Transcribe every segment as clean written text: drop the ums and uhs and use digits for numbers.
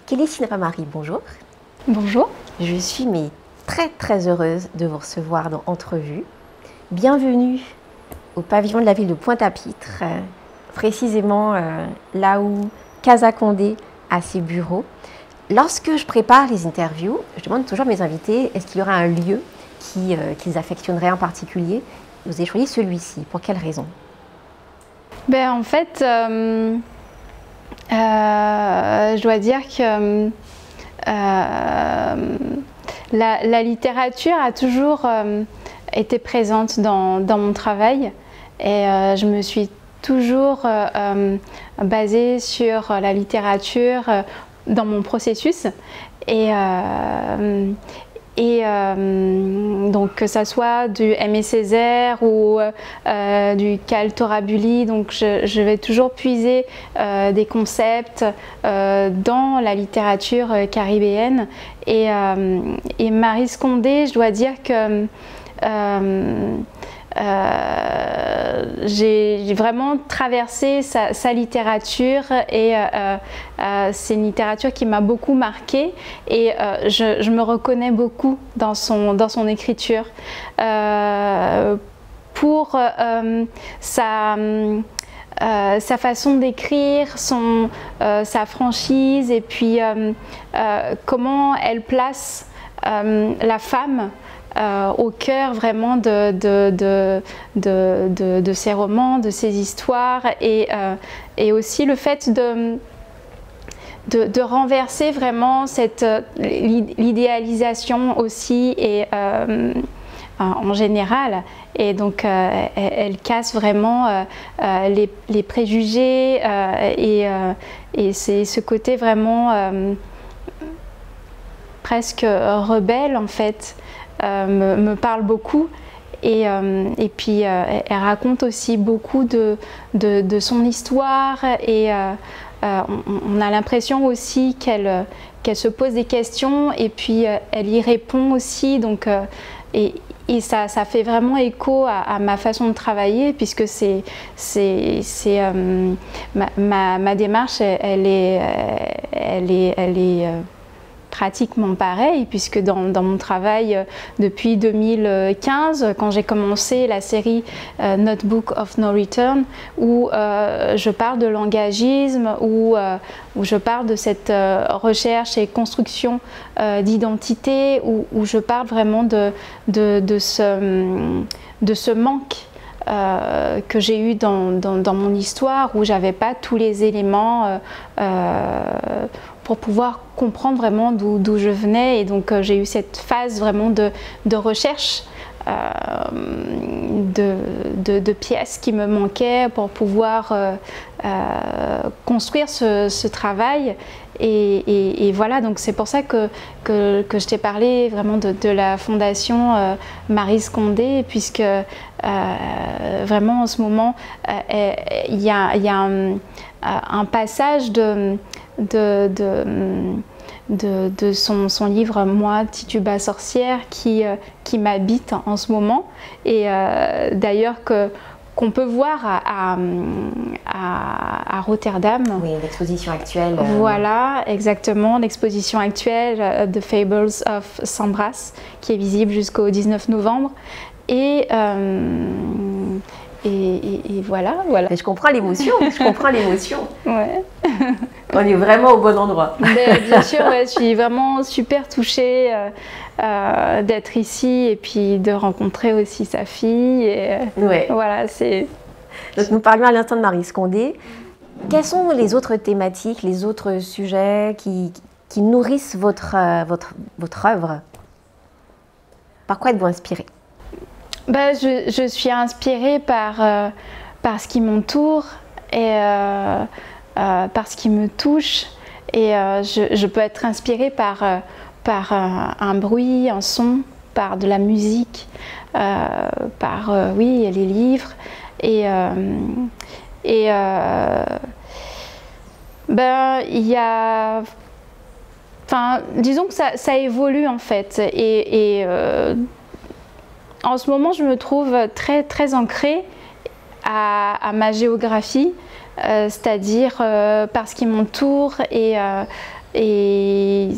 Kelly Sinapamarie, bonjour. Bonjour. Je suis très heureuse de vous recevoir dans Entrevue. Bienvenue au pavillon de la ville de Pointe-à-Pitre, précisément là où Casa Condé a ses bureaux. Lorsque je prépare les interviews, je demande toujours à mes invités, est-ce qu'il y aura un lieu qu'ils affectionneraient en particulier? Vous avez choisi celui-ci, pour quelle raison? En fait, je dois dire que la littérature a toujours été présente dans mon travail et je me suis toujours basée sur la littérature dans mon processus donc que ça soit du Aimé Césaire ou du Cal Torabuli, donc je vais toujours puiser des concepts dans la littérature caribéenne et Maryse Condé, je dois dire que j'ai vraiment traversé sa littérature et c'est une littérature qui m'a beaucoup marquée et je me reconnais beaucoup dans son écriture pour sa façon d'écrire, sa franchise et puis comment elle place la femme au cœur vraiment de ses romans, de ses histoires et aussi le fait de renverser vraiment l'idéalisation aussi et en général et donc elle casse vraiment les préjugés et c'est ce côté vraiment presque rebelle en fait. Me parle beaucoup et puis elle raconte aussi beaucoup de son histoire et on a l'impression aussi qu'elle se pose des questions et puis elle y répond aussi donc et ça fait vraiment écho à ma façon de travailler puisque ma démarche elle est pratiquement pareil puisque dans mon travail depuis 2015 quand j'ai commencé la série Notebook of No Return où je parle de langagisme où je parle de cette recherche et construction d'identité où je parle vraiment de ce manque que j'ai eu dans mon histoire où j'avais pas tous les éléments pour pouvoir comprendre vraiment d'où je venais et donc j'ai eu cette phase vraiment de recherche de pièces qui me manquaient pour pouvoir construire ce travail et voilà donc c'est pour ça que je t'ai parlé vraiment de la fondation Maryse Condé puisque vraiment en ce moment il y a un passage de son livre Moi, Tituba sorcière qui m'habite en ce moment et d'ailleurs qu'on peut voir à Rotterdam. Oui, l'exposition actuelle. Voilà, exactement, l'exposition actuelle The Fables of Sambras qui est visible jusqu'au 19 novembre et voilà. Et je comprends l'émotion, Ouais. On est vraiment au bon endroit. Bien sûr, ouais, je suis vraiment super touchée d'être ici et puis de rencontrer aussi sa fille. Et, ouais. Voilà, c'est... Donc nous parlions à l'instant de Maryse Condé. Quelles sont les autres thématiques, les autres sujets qui nourrissent votre œuvre? Par quoi êtes-vous inspirée? Je suis inspirée par ce qui m'entoure et par ce qui me touche et je peux être inspirée par un bruit, un son, par de la musique, par oui, les livres et il y a... Enfin, disons que ça évolue en fait et en ce moment je me trouve très ancrée à ma géographie, c'est-à-dire par ce qui m'entoure et et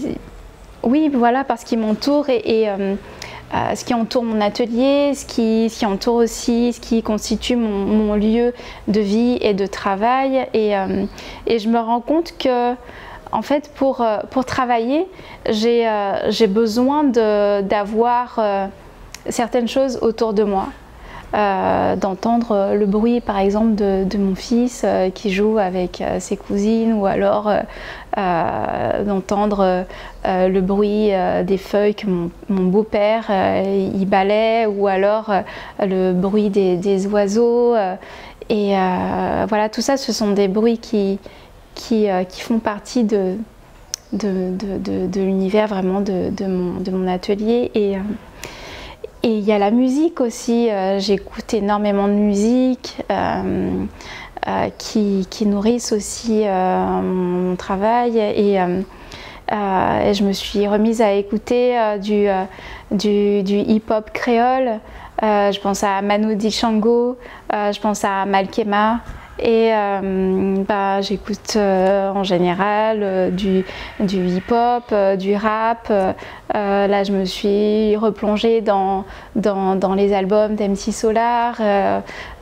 oui, voilà, parce qu'il m'entoure et ce qui entoure mon atelier, ce qui entoure aussi, ce qui constitue mon lieu de vie et de travail. Et je me rends compte que, en fait, pour travailler, j'ai besoin d'avoir certaines choses autour de moi. D'entendre le bruit par exemple de mon fils qui joue avec ses cousines, ou alors d'entendre le bruit des feuilles que mon beau-père y balaie, ou alors le bruit des oiseaux, et voilà, tout ça, ce sont des bruits qui font partie de l'univers vraiment de mon atelier. Et il y a la musique aussi, j'écoute énormément de musique qui nourrissent aussi mon travail, et je me suis remise à écouter du hip-hop créole. Je pense à Manu Dibango, je pense à Malkema. Et j'écoute en général du hip-hop, du rap. Là, je me suis replongée dans les albums d'MC Solar.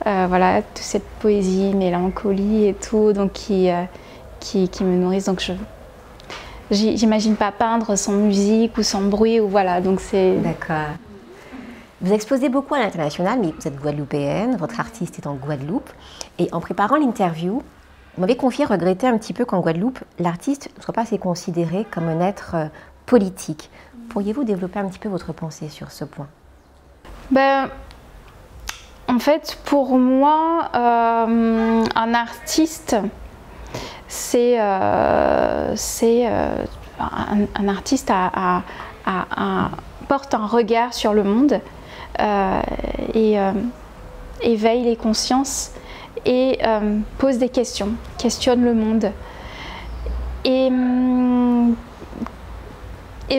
Voilà, toute cette poésie, mélancolie et tout, donc qui me nourrissent. Donc j'imagine pas peindre sans musique ou sans bruit, ou voilà. Donc c'est. D'accord. Vous exposez beaucoup à l'international, mais vous êtes guadeloupéenne, votre artiste est en Guadeloupe. Et en préparant l'interview, vous m'avez confié regretter un petit peu qu'en Guadeloupe, l'artiste ne soit pas assez considéré comme un être politique. Pourriez-vous développer un petit peu votre pensée sur ce point? En fait, pour moi, un artiste, c'est un artiste porte un regard sur le monde. Et éveille les consciences et pose des questions, questionne le monde. Et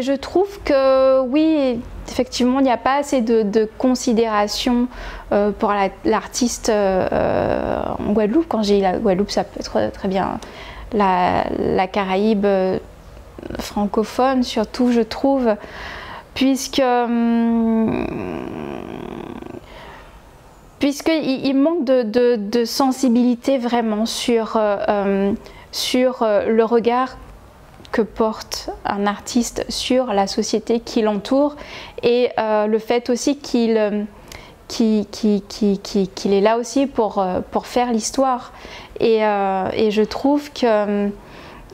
je trouve que oui, effectivement, il n'y a pas assez de considération pour l'artiste en Guadeloupe. Quand j'ai la Guadeloupe, ça peut être très bien la Caraïbe francophone, surtout, je trouve. Puisqu'il manque de sensibilité vraiment sur le regard que porte un artiste sur la société qui l'entoure, et le fait aussi qu'il est là aussi pour faire l'histoire. Et je trouve que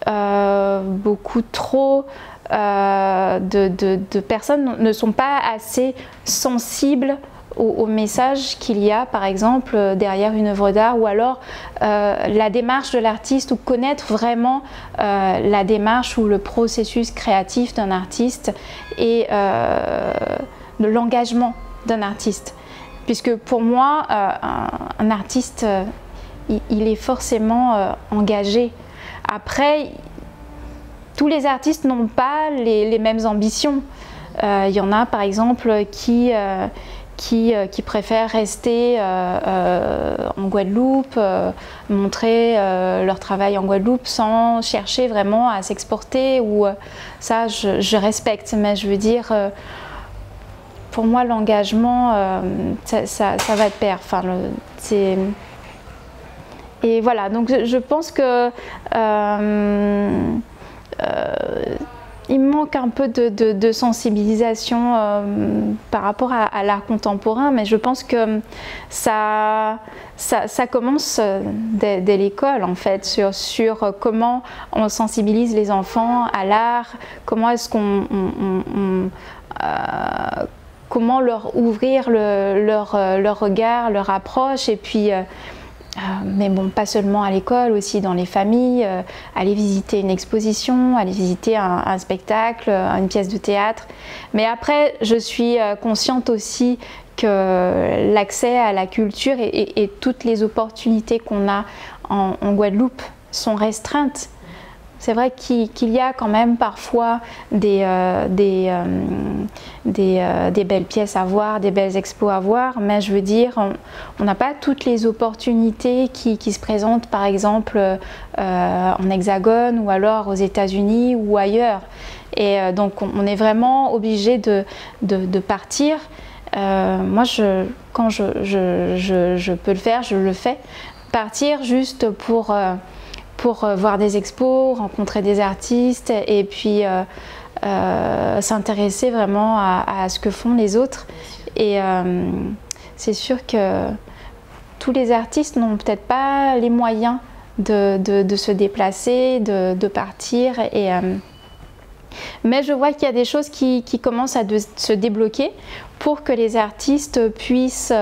beaucoup trop de personnes ne sont pas assez sensibles au message qu'il y a, par exemple, derrière une œuvre d'art, ou alors la démarche de l'artiste, ou connaître vraiment la démarche ou le processus créatif d'un artiste, et l'engagement d'un artiste. Puisque pour moi, un artiste, il est forcément engagé. Après, tous les artistes n'ont pas les mêmes ambitions. Il y en a par exemple qui préfèrent rester en Guadeloupe, montrer leur travail en Guadeloupe sans chercher vraiment à s'exporter. Ou ça, je respecte, mais je veux dire, pour moi, l'engagement, ça va de pair. Enfin, et voilà, donc je pense que il manque un peu de sensibilisation par rapport à l'art contemporain, mais je pense que ça commence dès l'école, en fait, sur comment on sensibilise les enfants à l'art, comment est-ce comment leur ouvrir leur regard, leur approche, et puis mais bon, pas seulement à l'école, aussi dans les familles, aller visiter une exposition, aller visiter un spectacle, une pièce de théâtre. Mais après, je suis consciente aussi que l'accès à la culture et toutes les opportunités qu'on a en Guadeloupe sont restreintes. c'est vrai qu'il y a quand même parfois des belles pièces à voir, des belles expos à voir, mais je veux dire, on n'a pas toutes les opportunités qui se présentent par exemple en Hexagone ou alors aux États-Unis ou ailleurs. Et donc on est vraiment obligé de partir. Moi, quand je peux le faire, je le fais. Partir juste pour voir des expos, rencontrer des artistes et puis s'intéresser vraiment à ce que font les autres. Et c'est sûr que tous les artistes n'ont peut-être pas les moyens de se déplacer, de partir. Mais je vois qu'il y a des choses qui commencent à se débloquer pour que les artistes puissent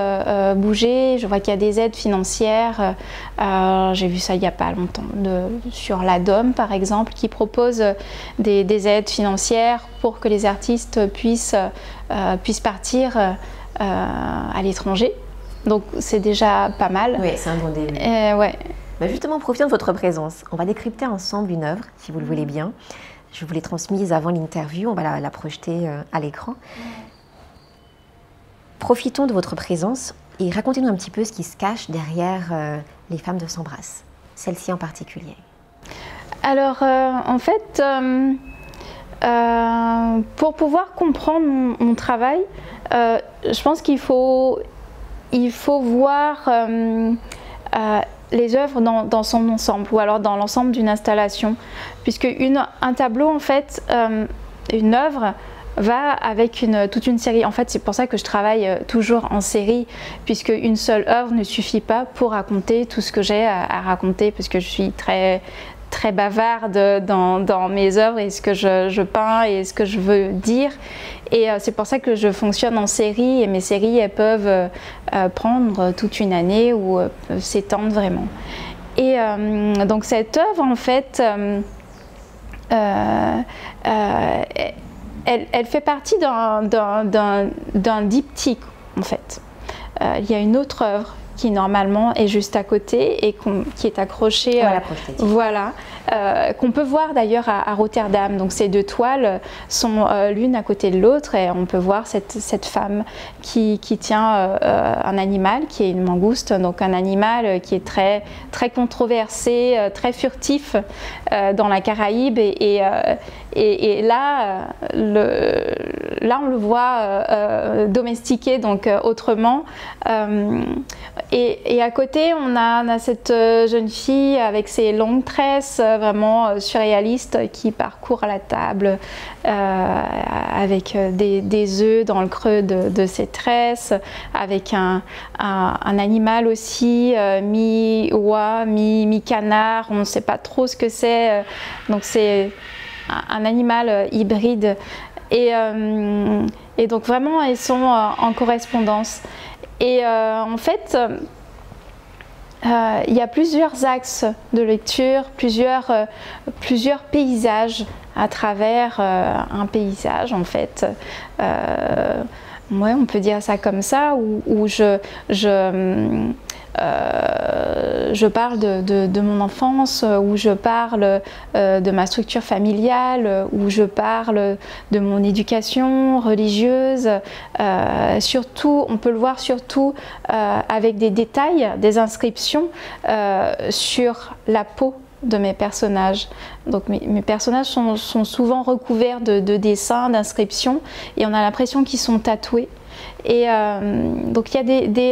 bouger. Je vois qu'il y a des aides financières. J'ai vu ça il n'y a pas longtemps sur l'ADOM par exemple, qui propose des aides financières pour que les artistes puissent partir à l'étranger. Donc c'est déjà pas mal. Oui, c'est un bon début. Ouais. Bah justement, profitons de votre présence. On va décrypter ensemble une œuvre, si vous le voulez bien. Je vous l'ai transmise avant l'interview, on va la projeter à l'écran. Profitons de votre présence et racontez-nous un petit peu ce qui se cache derrière Les femmes de s'embrassent, celle-ci en particulier. Alors, en fait, pour pouvoir comprendre mon travail, je pense qu'il faut voir les œuvres dans son ensemble ou alors dans l'ensemble d'une installation, puisque un tableau, en fait, une œuvre va avec toute une série. En fait, c'est pour ça que je travaille toujours en série, puisque une seule œuvre ne suffit pas pour raconter tout ce que j'ai à raconter, parce que je suis très bavarde dans mes œuvres et ce que je peins et ce que je veux dire. Et c'est pour ça que je fonctionne en série, et mes séries, elles peuvent prendre toute une année ou s'étendre vraiment. Et donc cette œuvre, en fait, elle fait partie d'un diptyque, en fait. Il y a une autre œuvre qui normalement est juste à côté et qui est accrochée, voilà, qu'on peut voir d'ailleurs à Rotterdam. Donc ces deux toiles sont l'une à côté de l'autre et on peut voir cette femme qui tient un animal qui est une mangouste, donc un animal qui est très controversé, très furtif dans la Caraïbe et là, on le voit domestiqué, donc autrement. Et à côté, on a cette jeune fille avec ses longues tresses, vraiment surréalistes, qui parcourt la table avec des œufs dans le creux de ses tresses, avec un animal aussi, mi-oie, mi-canard, on ne sait pas trop ce que c'est. Donc c'est un animal hybride. Et donc vraiment, elles sont en correspondance. Et en fait, il y a plusieurs axes de lecture, plusieurs paysages à travers un paysage, en fait. Ouais, on peut dire ça comme ça, où je parle de mon enfance, où je parle de ma structure familiale, où je parle de mon éducation religieuse. Surtout, on peut le voir surtout avec des détails, des inscriptions sur la peau de mes personnages. Donc mes personnages sont souvent recouverts de dessins, d'inscriptions, et on a l'impression qu'ils sont tatoués. Et donc il y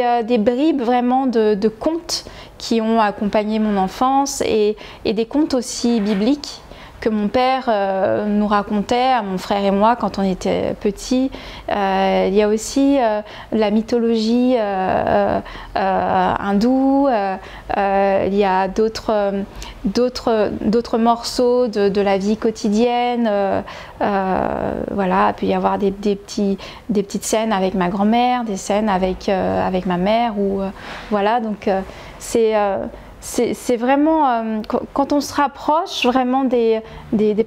a des bribes vraiment de contes qui ont accompagné mon enfance et des contes aussi bibliques que mon père nous racontait à mon frère et moi quand on était petits. Il y a aussi la mythologie hindoue, il y a d'autres morceaux de la vie quotidienne. Voilà, il peut y avoir des petites scènes avec ma grand-mère, des scènes avec ma mère. Voilà, donc c'est c'est vraiment, quand on se rapproche vraiment des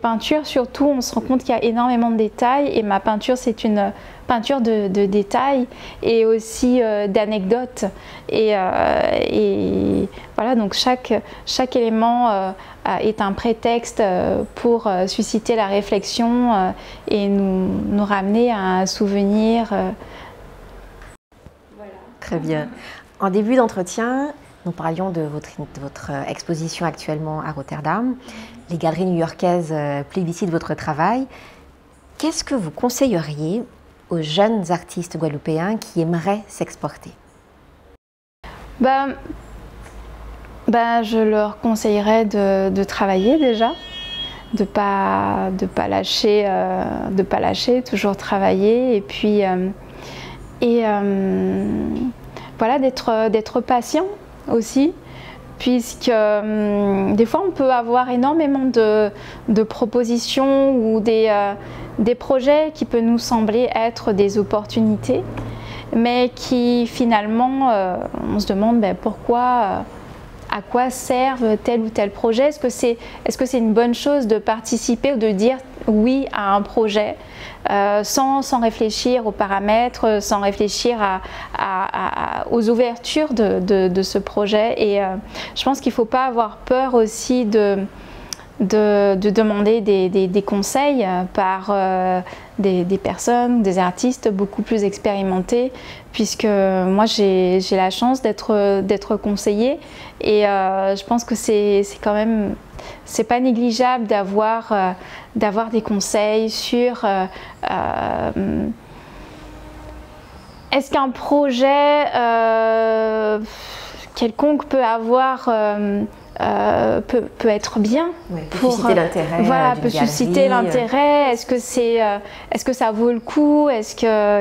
peintures, surtout, on se rend compte qu'il y a énormément de détails. Et ma peinture, c'est une peinture de détails et aussi d'anecdotes. Et voilà, donc chaque élément est un prétexte pour susciter la réflexion et nous ramener à un souvenir. Voilà. Très bien. En début d'entretien, nous parlions de votre exposition actuellement à Rotterdam. Les galeries new-yorkaises plébiscitent votre travail. Qu'est-ce que vous conseilleriez aux jeunes artistes guadeloupéens qui aimeraient s'exporter? Je leur conseillerais de travailler déjà, de pas lâcher, toujours travailler, et puis voilà, d'être patient aussi, puisque des fois on peut avoir énormément de propositions ou des projets qui peuvent nous sembler être des opportunités, mais qui finalement on se demande pourquoi, à quoi servent tel ou tel projet. Est-ce que c'est une bonne chose de participer ou de dire oui à un projet sans réfléchir aux paramètres, sans réfléchir aux ouvertures de ce projet. Et je pense qu'il ne faut pas avoir peur aussi de demander des conseils par des personnes, des artistes beaucoup plus expérimentés, puisque moi j'ai la chance d'être conseillée, et je pense que c'est pas négligeable d'avoir des conseils sur est-ce qu'un projet quelconque peut avoir peut être bien, peut susciter l'intérêt. Voilà, peut susciter l'intérêt. Est-ce que ça vaut le coup?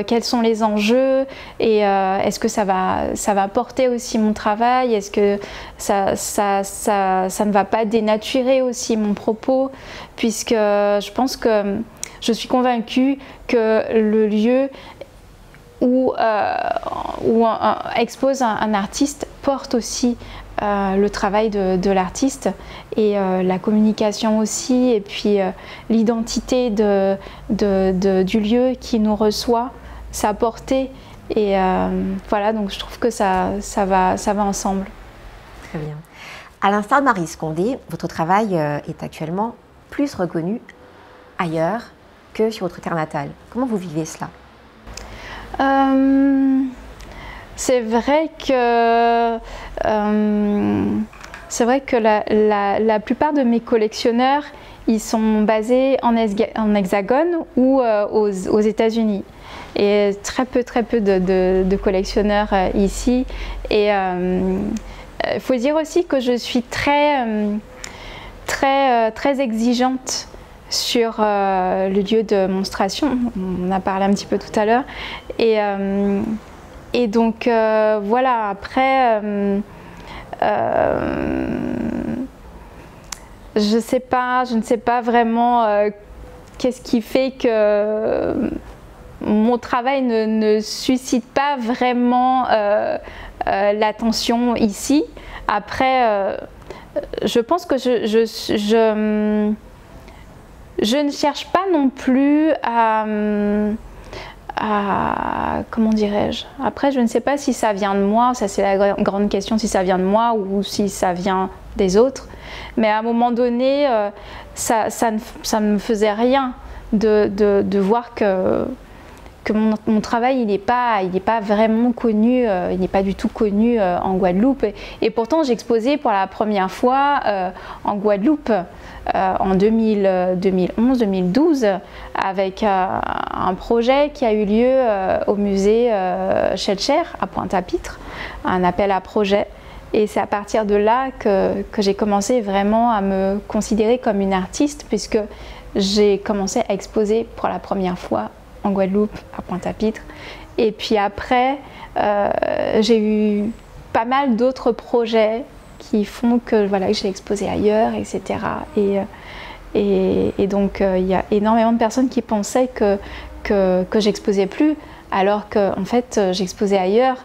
Quels sont les enjeux? Et est-ce que ça va porter aussi mon travail? Est-ce que ça ne va pas dénaturer aussi mon propos? Puisque je pense que je suis convaincue que le lieu où expose un artiste porte aussi le travail de l'artiste, et la communication aussi, et puis l'identité du lieu qui nous reçoit, sa portée, et voilà, donc je trouve que ça va ensemble. Très bien. À l'instar de Marie Scondé, votre travail est actuellement plus reconnu ailleurs que sur votre terre natale. Comment vous vivez cela? C'est vrai que la plupart de mes collectionneurs, ils sont basés en Hexagone ou aux États-Unis. Et très peu de collectionneurs ici. Et il faut dire aussi que je suis très exigeante sur le lieu de monstration. On en a parlé un petit peu tout à l'heure. Et donc voilà, après, je ne sais pas vraiment qu'est-ce qui fait que mon travail ne suscite pas vraiment l'attention ici. Après, je pense que je ne cherche pas non plus à comment dirais-je, après je ne sais pas si ça vient de moi, ça c'est la grande question, si ça vient de moi ou si ça vient des autres, mais à un moment donné ça ne me faisait rien de voir que mon travail il n'est pas vraiment connu, il n'est pas du tout connu en Guadeloupe, et pourtant j'ai exposé pour la première fois en Guadeloupe en 2011-2012 avec un projet qui a eu lieu au musée Schellcher à Pointe-à-Pitre, un appel à projet, et c'est à partir de là que j'ai commencé vraiment à me considérer comme une artiste, puisque j'ai commencé à exposer pour la première fois en Guadeloupe, à Pointe-à-Pitre. Et puis après, j'ai eu pas mal d'autres projets qui font que voilà, que j'ai exposé ailleurs, etc. Et donc, il y a énormément de personnes qui pensaient que j'exposais plus, alors qu'en fait, j'exposais ailleurs.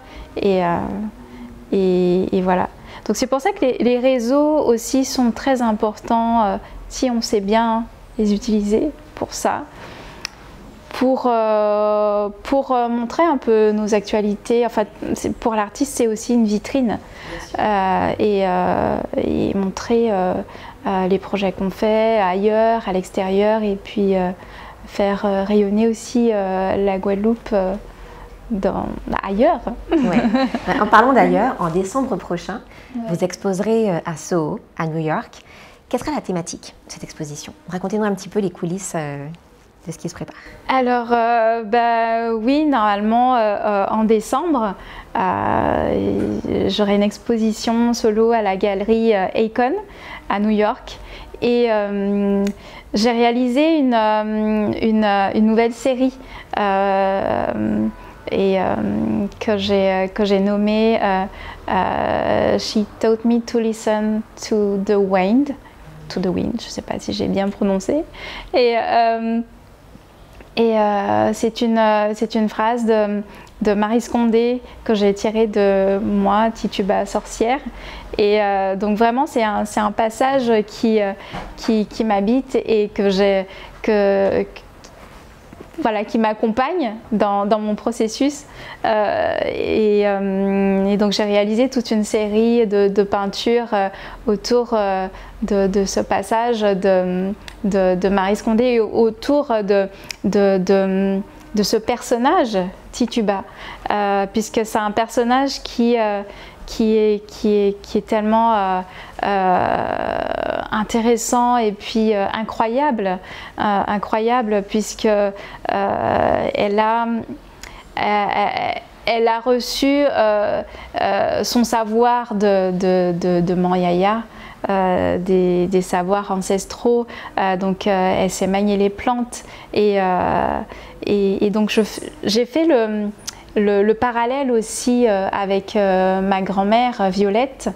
Et voilà. donc c'est pour ça que les réseaux aussi sont très importants si on sait bien les utiliser pour ça. Pour montrer un peu nos actualités. Enfin, pour l'artiste, c'est aussi une vitrine et montrer les projets qu'on fait ailleurs, à l'extérieur, et puis faire rayonner aussi la Guadeloupe ailleurs. Ouais. En parlant d'ailleurs, en décembre prochain, vous exposerez à Soho, à New York. Quelle sera la thématique de cette exposition? Racontez-nous un petit peu les coulisses de ce qui se prépare. Alors, oui, normalement, en décembre, j'aurai une exposition solo à la galerie Akon à New York. Et j'ai réalisé une nouvelle série que j'ai nommée She Taught Me to Listen to the Wind. To the Wind, je ne sais pas si j'ai bien prononcé. C'est une phrase de Marie Scondé que j'ai tirée de moi, Tituba sorcière. Et donc vraiment, c'est un passage qui m'habite et qui m'accompagne dans mon processus. Et donc j'ai réalisé toute une série de peintures autour de ce passage de Marie Scondé et autour de ce personnage, Tituba, puisque c'est un personnage qui est tellement intéressant et puis incroyable puisque elle a reçu son savoir de Manyaya, des savoirs ancestraux, donc elle sait manier les plantes et donc j'ai fait le parallèle aussi avec ma grand-mère Violette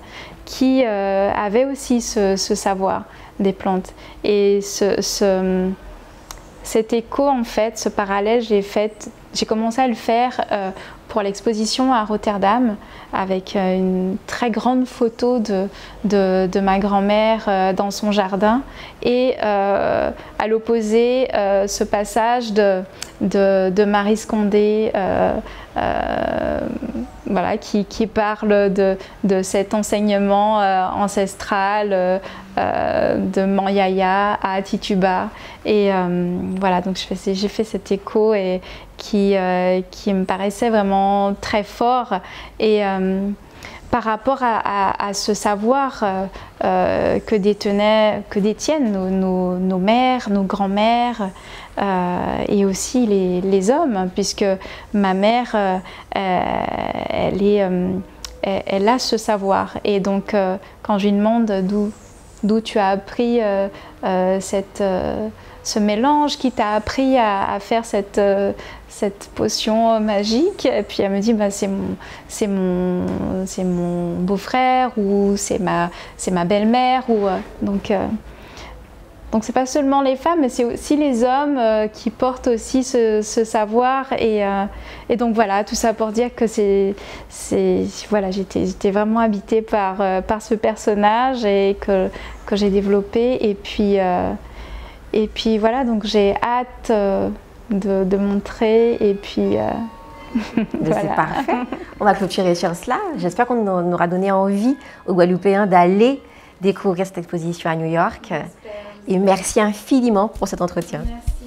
qui avait aussi ce savoir des plantes. Et cet écho, en fait, ce parallèle, j'ai commencé à le faire pour l'exposition à Rotterdam avec une très grande photo de ma grand-mère dans son jardin et à l'opposé ce passage de Marie Scondé voilà, qui parle de cet enseignement ancestral de Manyaya à Tituba. Et voilà, donc j'ai fait cet écho et qui me paraissait vraiment très fort. Et par rapport à ce savoir que détiennent nos mères, nos grands-mères, et aussi les hommes, puisque ma mère, elle a ce savoir. Et donc, quand je lui demande d'où tu as appris ce mélange, qui t'a appris à faire cette potion magique, et puis elle me dit c'est mon beau-frère ou c'est ma belle-mère, donc c'est pas seulement les femmes, mais c'est aussi les hommes qui portent aussi ce savoir. Et donc voilà, tout ça pour dire que voilà, j'étais vraiment habitée par ce personnage et que j'ai développé. Et puis voilà, donc j'ai hâte de montrer. Et puis voilà. C'est parfait. On va clôturer sur cela. J'espère qu'on aura donné envie aux Guadeloupéens d'aller découvrir cette exposition à New York. Et merci infiniment pour cet entretien. Merci.